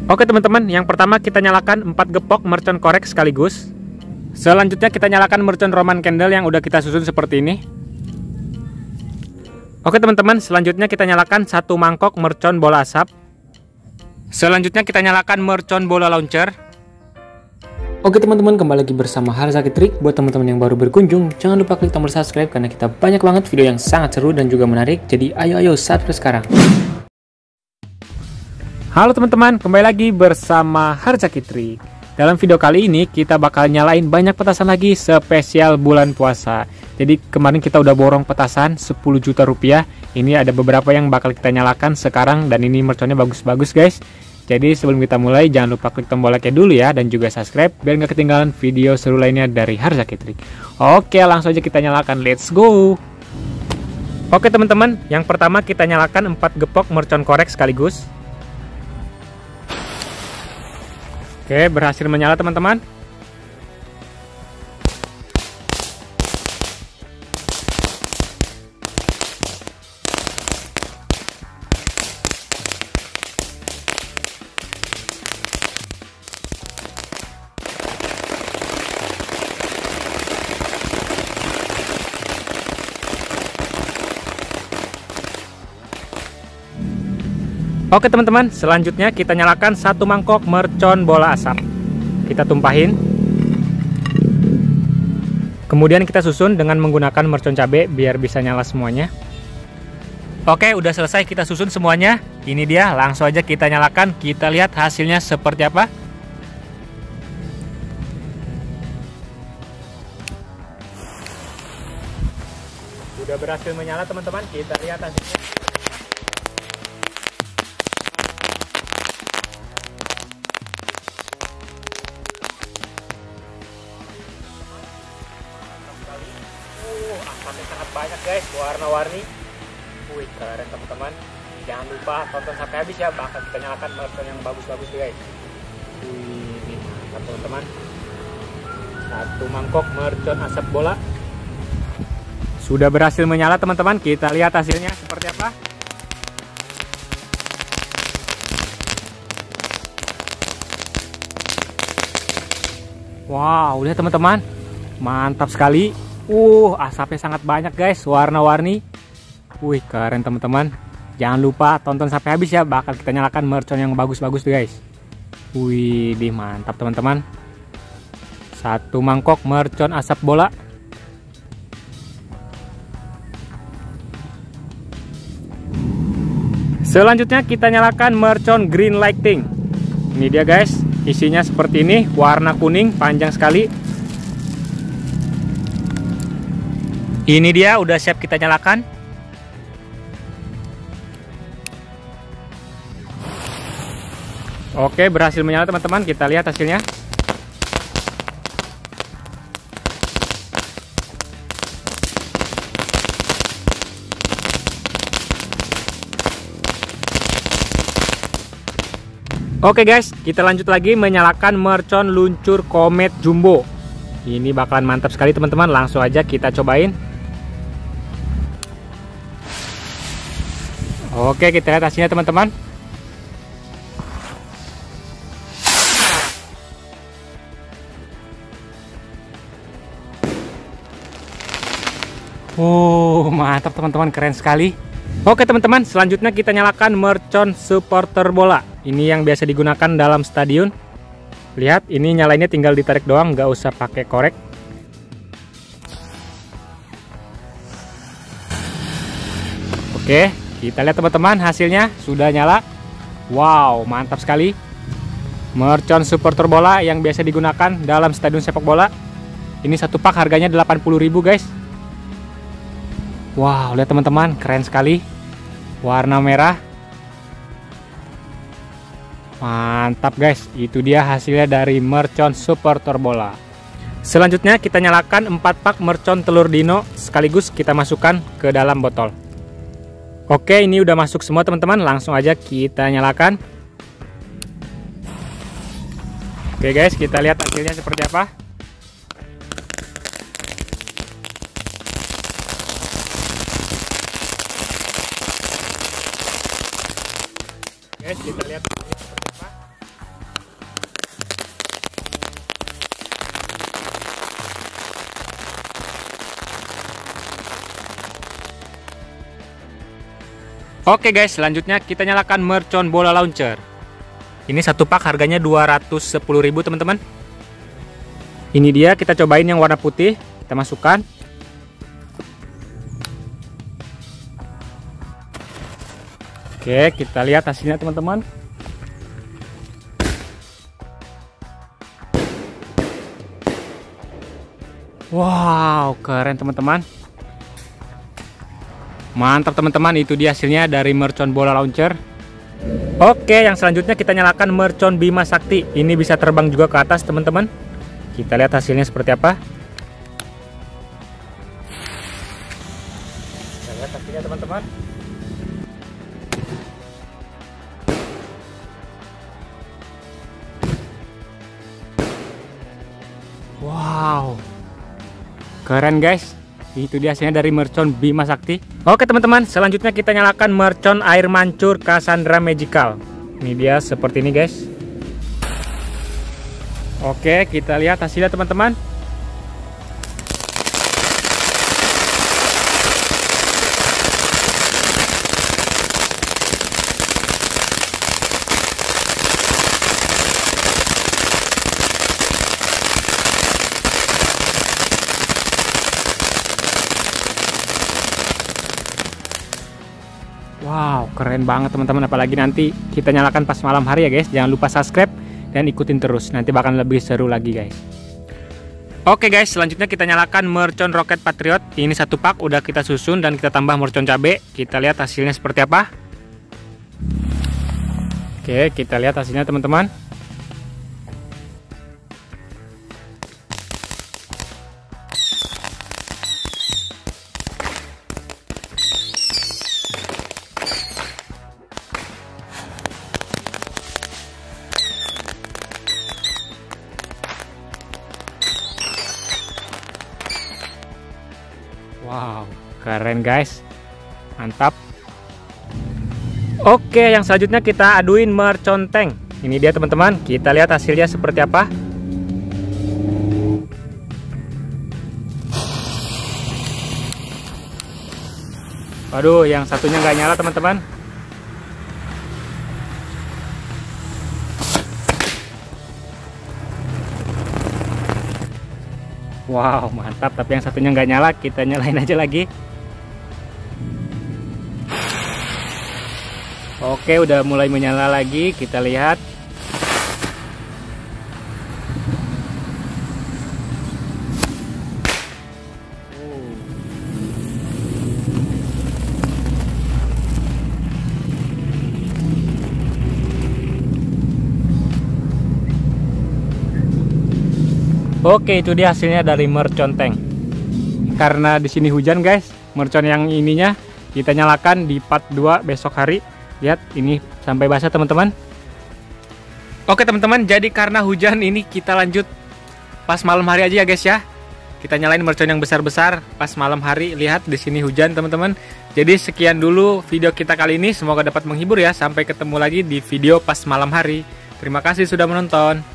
Oke teman-teman, yang pertama kita nyalakan 4 gepok mercon korek sekaligus. Selanjutnya kita nyalakan mercon Roman candle yang udah kita susun seperti ini. Oke teman-teman, selanjutnya kita nyalakan 1 mangkok mercon bola asap. Selanjutnya kita nyalakan mercon bola launcher. Oke teman-teman, kembali lagi bersama Harzaki Trik. Buat teman-teman yang baru berkunjung, jangan lupa klik tombol subscribe karena kita banyak banget video yang sangat seru dan juga menarik. Jadi ayo subscribe sekarang. Halo teman-teman, kembali lagi bersama Harzaki Trik. Dalam video kali ini kita bakal nyalain banyak petasan lagi spesial bulan puasa. Jadi kemarin kita udah borong petasan 10 juta rupiah. Ini ada beberapa yang bakal kita nyalakan sekarang dan ini merconnya bagus-bagus guys. Jadi sebelum kita mulai jangan lupa klik tombol like dulu ya dan juga subscribe biar nggak ketinggalan video seru lainnya dari Harzaki Trik. Oke, langsung aja kita nyalakan, let's go. Oke teman-teman, yang pertama kita nyalakan 4 gepok mercon korek sekaligus. Oke, berhasil menyala teman-teman. Oke teman-teman, selanjutnya kita nyalakan 1 mangkok mercon bola asap. Kita tumpahin. Kemudian kita susun dengan menggunakan mercon cabe biar bisa nyala semuanya. Oke, udah selesai kita susun semuanya. Ini dia, langsung aja kita nyalakan. Kita lihat hasilnya seperti apa. Udah berhasil menyala teman-teman, kita lihat hasilnya. Asapnya sangat banyak guys, warna-warni. Wih, keren teman-teman. Jangan lupa tonton sampai habis ya, bakal kita nyalakan mercon yang bagus-bagus guys. Wih, mantap teman-teman. 1 mangkok mercon asap bola sudah berhasil menyala teman-teman. Kita lihat hasilnya seperti apa. Wow, lihat teman-teman, mantap sekali. Asapnya sangat banyak guys, warna-warni. Wih, keren teman-teman. Jangan lupa tonton sampai habis ya, bakal kita nyalakan mercon yang bagus-bagus guys. Wih, mantap teman-teman. 1 mangkok mercon asap bola. Selanjutnya kita nyalakan mercon green lighting. Ini dia guys, isinya seperti ini, warna kuning, panjang sekali. Ini dia, udah siap kita nyalakan. Oke, berhasil menyala teman-teman. Kita lihat hasilnya. Oke guys, kita lanjut lagi menyalakan mercon luncur komet jumbo. Ini bakalan mantap sekali teman-teman. Langsung aja kita cobain. Oke, kita lihat hasilnya teman-teman. Mantap teman-teman, keren sekali. Oke teman-teman, selanjutnya kita nyalakan mercon supporter bola. Ini yang biasa digunakan dalam stadion. Lihat, ini nyalainnya tinggal ditarik doang, nggak usah pakai korek. Oke, kita lihat teman-teman, hasilnya sudah nyala. Wow, mantap sekali. Mercon supporter bola yang biasa digunakan dalam stadion sepak bola. Ini 1 pak harganya 80.000 guys. Wow, lihat teman-teman, keren sekali. Warna merah. Mantap guys, itu dia hasilnya dari mercon supporter bola. Selanjutnya kita nyalakan 4 pak mercon telur dino sekaligus kita masukkan ke dalam botol. Oke, ini udah masuk semua teman-teman, langsung aja kita nyalakan. Oke guys, kita lihat hasilnya seperti apa. Guys, kita lihat hasilnya seperti apa. Oke guys, selanjutnya kita nyalakan mercon bola launcher. Ini satu pak harganya 210.000 teman-teman. Ini dia, kita cobain yang warna putih, kita masukkan. Oke, kita lihat hasilnya teman-teman. Wow, keren teman-teman. Mantap teman-teman, itu dia hasilnya dari mercon bola launcher. Oke, yang selanjutnya kita nyalakan mercon Bima Sakti. Ini bisa terbang juga ke atas teman-teman. Kita lihat hasilnya seperti apa. Kita lihat hasilnya teman-teman. Wow, keren guys. Itu dia hasilnya dari mercon Bima Sakti. Oke teman-teman, selanjutnya kita nyalakan mercon air mancur Cassandra Magical. Ini dia seperti ini guys. Oke, kita lihat hasilnya teman-teman. Wow, keren banget teman-teman. Apalagi nanti kita nyalakan pas malam hari ya guys. Jangan lupa subscribe dan ikutin terus. Nanti bakal lebih seru lagi guys. Oke guys, selanjutnya kita nyalakan mercon Rocket Patriot. Ini satu pak udah kita susun dan kita tambah mercon cabe. Kita lihat hasilnya seperti apa. Oke, kita lihat hasilnya teman-teman. Wow, keren guys. Mantap. Oke, yang selanjutnya kita aduin mercon tank. Ini dia teman-teman. Kita lihat hasilnya seperti apa. Waduh, yang satunya nggak nyala teman-teman. Wow, mantap. Tapi yang satunya nggak nyala, kita nyalain aja lagi. Oke, udah mulai menyala lagi. Kita lihat. Oke, itu dia hasilnya dari mercon tank. Karena di sini hujan guys, mercon yang ininya kita nyalakan di part 2 besok hari. Lihat, ini sampai basah teman-teman. Oke teman-teman, jadi karena hujan ini kita lanjut pas malam hari aja ya guys ya. Kita nyalain mercon yang besar-besar pas malam hari. Lihat di sini hujan teman-teman. Jadi sekian dulu video kita kali ini, semoga dapat menghibur ya. Sampai ketemu lagi di video pas malam hari. Terima kasih sudah menonton.